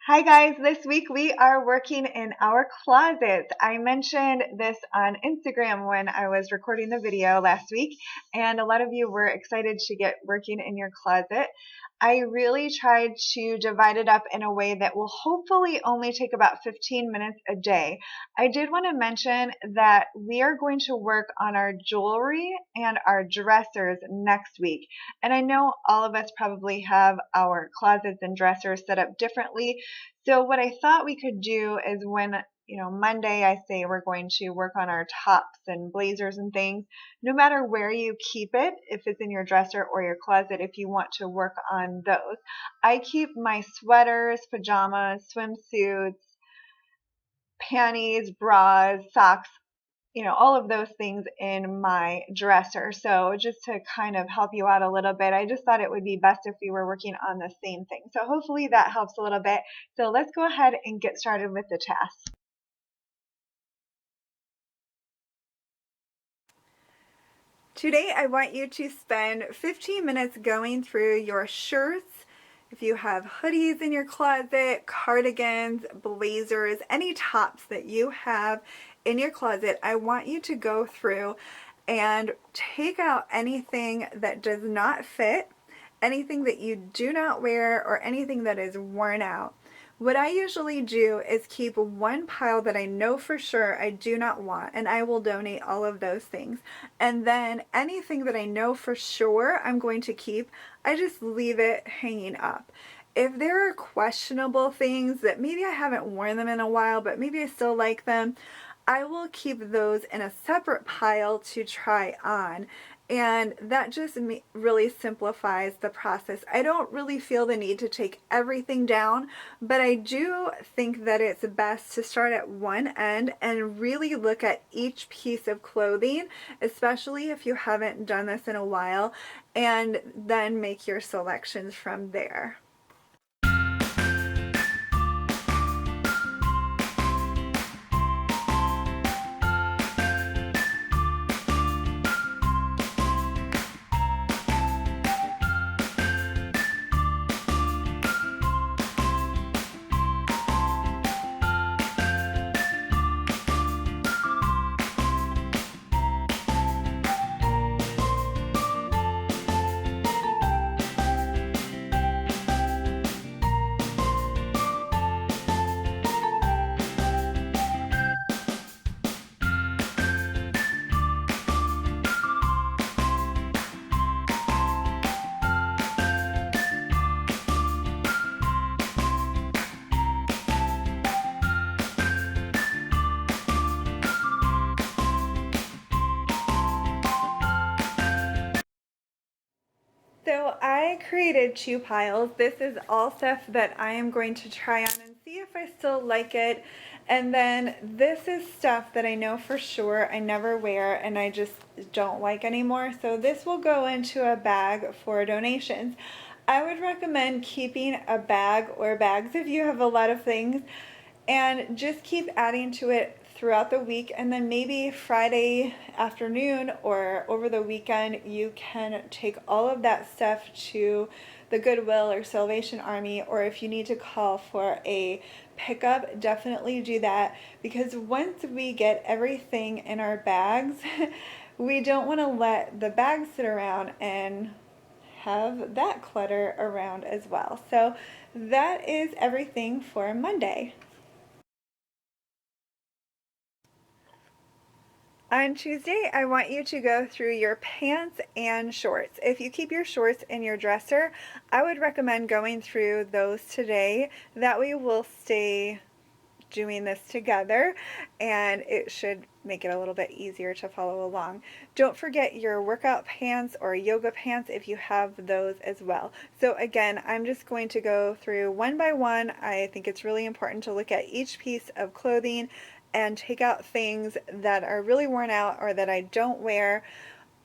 Hi guys, this week we are working in our closets. I mentioned this on Instagram when I was recording the video last week, and a lot of you were excited to get working in your closet. I really tried to divide it up in a way that will hopefully only take about 15 minutes a day. I did want to mention that we are going to work on our jewelry and our dressers next week. And I know all of us probably have our closets and dressers set up differently. So what I thought we could do is when, Monday I say we're going to work on our tops and blazers and things, no matter where you keep it, if it's in your dresser or your closet, if you want to work on those. I keep my sweaters, pajamas, swimsuits, panties, bras, socks, all of those things in my dresser. So just to kind of help you out a little bit, I just thought it would be best if we were working on the same thing. So hopefully that helps a little bit. So let's go ahead and get started with the task. Today I want you to spend 15 minutes going through your shirts. If you have hoodies in your closet, cardigans, blazers, any tops that you have in your closet, I want you to go through and take out anything that does not fit, anything that you do not wear, or anything that is worn out. What I usually do is keep one pile that I know for sure I do not want, and I will donate all of those things. And then anything that I know for sure I'm going to keep, I just leave it hanging up. If there are questionable things that maybe I haven't worn them in a while, but maybe I still like them, I will keep those in a separate pile to try on. And that just really simplifies the process. I don't really feel the need to take everything down, but I do think that it's best to start at one end and really look at each piece of clothing, especially if you haven't done this in a while, and then make your selections from there. So I created two piles. This is all stuff that I am going to try on and see if I still like it. And then this is stuff that I know for sure I never wear and I just don't like anymore. So this will go into a bag for donations. I would recommend keeping a bag or bags if you have a lot of things, and just keep adding to it throughout the week, and then maybe Friday afternoon or over the weekend you can take all of that stuff to the Goodwill or Salvation Army, or if you need to call for a pickup, definitely do that, because once we get everything in our bags we don't want to let the bags sit around and have that clutter around as well. So that is everything for Monday. On Tuesday, I want you to go through your pants and shorts. If you keep your shorts in your dresser, I would recommend going through those today. That way we'll stay doing this together and it should make it a little bit easier to follow along. Don't forget your workout pants or yoga pants if you have those as well. So again, I'm just going to go through one by one. I think it's really important to look at each piece of clothing and take out things that are really worn out or that I don't wear,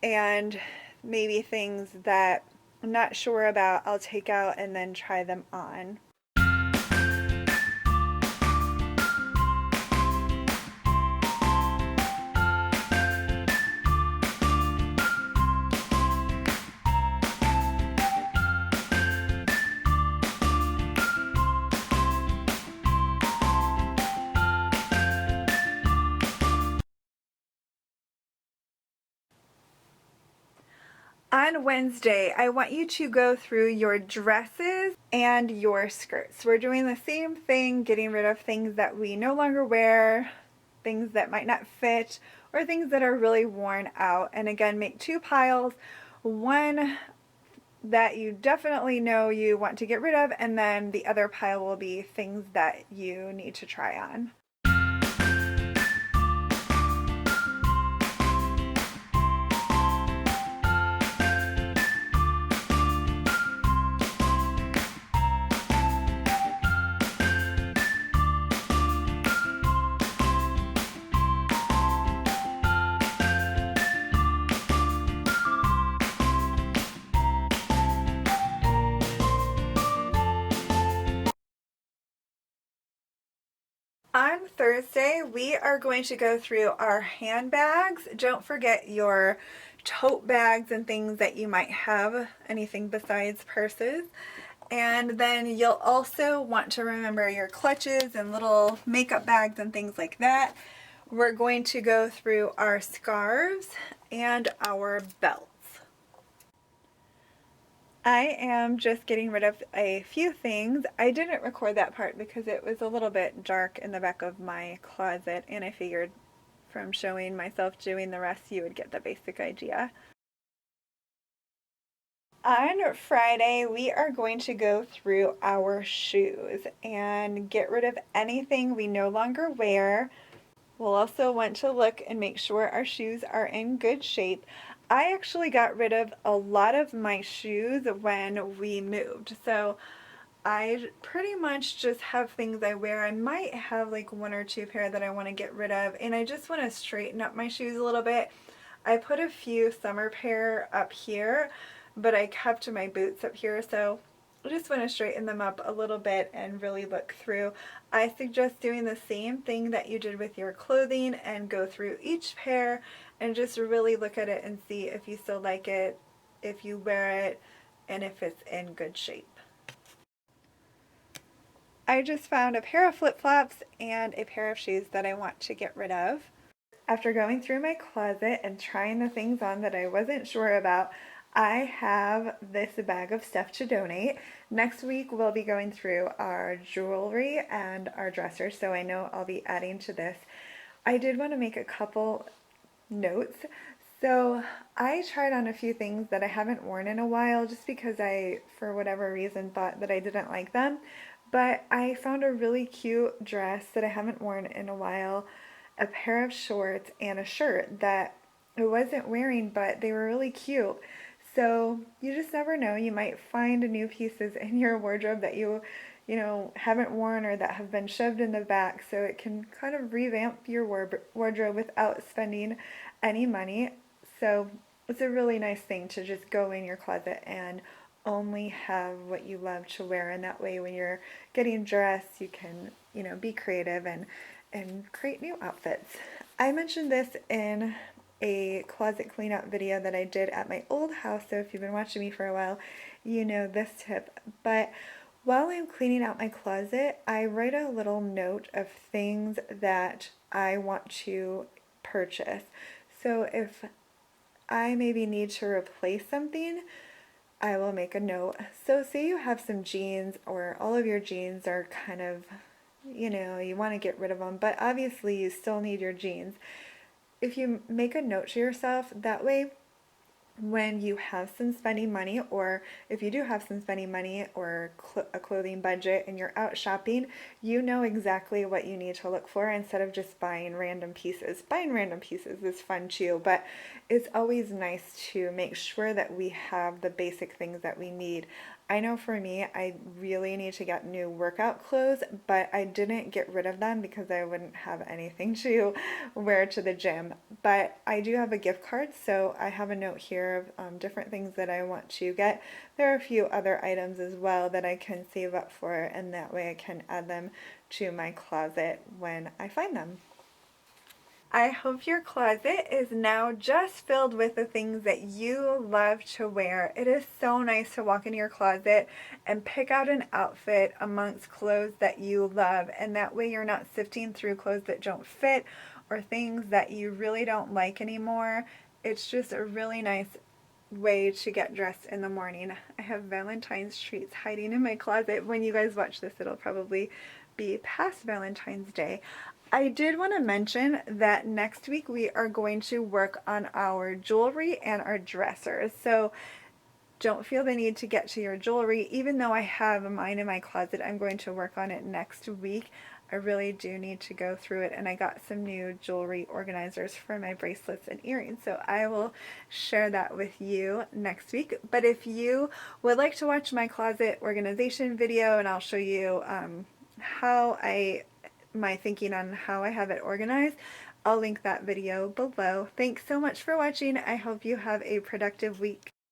and maybe things that I'm not sure about, I'll take out and then try them on. On Wednesday, I want you to go through your dresses and your skirts. We're doing the same thing, getting rid of things that we no longer wear, things that might not fit, or things that are really worn out. And again, make 2 piles, one that you definitely know you want to get rid of, and then the other pile will be things that you need to try on. On Thursday, we are going to go through our handbags. Don't forget your tote bags and things that you might have, anything besides purses. And then you'll also want to remember your clutches and little makeup bags and things like that. We're going to go through our scarves and our belts. I am just getting rid of a few things. I didn't record that part because it was a little bit dark in the back of my closet, and I figured from showing myself doing the rest you would get the basic idea. On Friday, we are going to go through our shoes and get rid of anything we no longer wear. We'll also want to look and make sure our shoes are in good shape. I actually got rid of a lot of my shoes when we moved, so I pretty much just have things I wear. I might have like 1 or 2 pair that I want to get rid of, and I just want to straighten up my shoes a little bit. I put a few summer pair up here, but I kept my boots up here, so I just want to straighten them up a little bit and really look through. I suggest doing the same thing that you did with your clothing and go through each pair and just really look at it and see if you still like it, if you wear it, and if it's in good shape. I just found a pair of flip-flops and a pair of shoes that I want to get rid of. After going through my closet and trying the things on that I wasn't sure about, I have this bag of stuff to donate. Next week we'll be going through our jewelry and our dressers, so I know I'll be adding to this. I did want to make a couple notes. So I tried on a few things that I haven't worn in a while just because I, for whatever reason, thought that I didn't like them. But I found a really cute dress that I haven't worn in a while, a pair of shorts, and a shirt that I wasn't wearing, but they were really cute. So you just never know. You might find new pieces in your wardrobe that you haven't worn or that have been shoved in the back, so it can kind of revamp your wardrobe without spending any money. So it's a really nice thing to just go in your closet and only have what you love to wear, and that way when you're getting dressed you can be creative and create new outfits. I mentioned this in a closet cleanup video that I did at my old house, so if you've been watching me for a while, you know this tip. But while I'm cleaning out my closet, I write a little note of things that I want to purchase. So if I maybe need to replace something, I will make a note. So say you have some jeans, or all of your jeans are kind of, you want to get rid of them, but obviously you still need your jeans. If you make a note to yourself, that way when you have some spending money, or if you do have some spending money or a clothing budget and you're out shopping, you know exactly what you need to look for instead of just buying random pieces. Buying random pieces is fun too, but it's always nice to make sure that we have the basic things that we need. I know for me, I really need to get new workout clothes, but I didn't get rid of them because I wouldn't have anything to wear to the gym. But I do have a gift card, so I have a note here of different things that I want to get. There are a few other items as well that I can save up for, and that way I can add them to my closet when I find them. I hope your closet is now just filled with the things that you love to wear. It is so nice to walk into your closet and pick out an outfit amongst clothes that you love, and that way you're not sifting through clothes that don't fit or things that you really don't like anymore. It's just a really nice way to get dressed in the morning. I have Valentine's treats hiding in my closet. When you guys watch this, it'll probably be past Valentine's Day. I did want to mention that next week we are going to work on our jewelry and our dressers. So don't feel the need to get to your jewelry. Even though I have mine in my closet, I'm going to work on it next week. I really do need to go through it, and I got some new jewelry organizers for my bracelets and earrings, so I will share that with you next week. But if you would like to watch my closet organization video, and I'll show you my thinking on how I have it organized, I'll link that video below. Thanks so much for watching. I hope you have a productive week.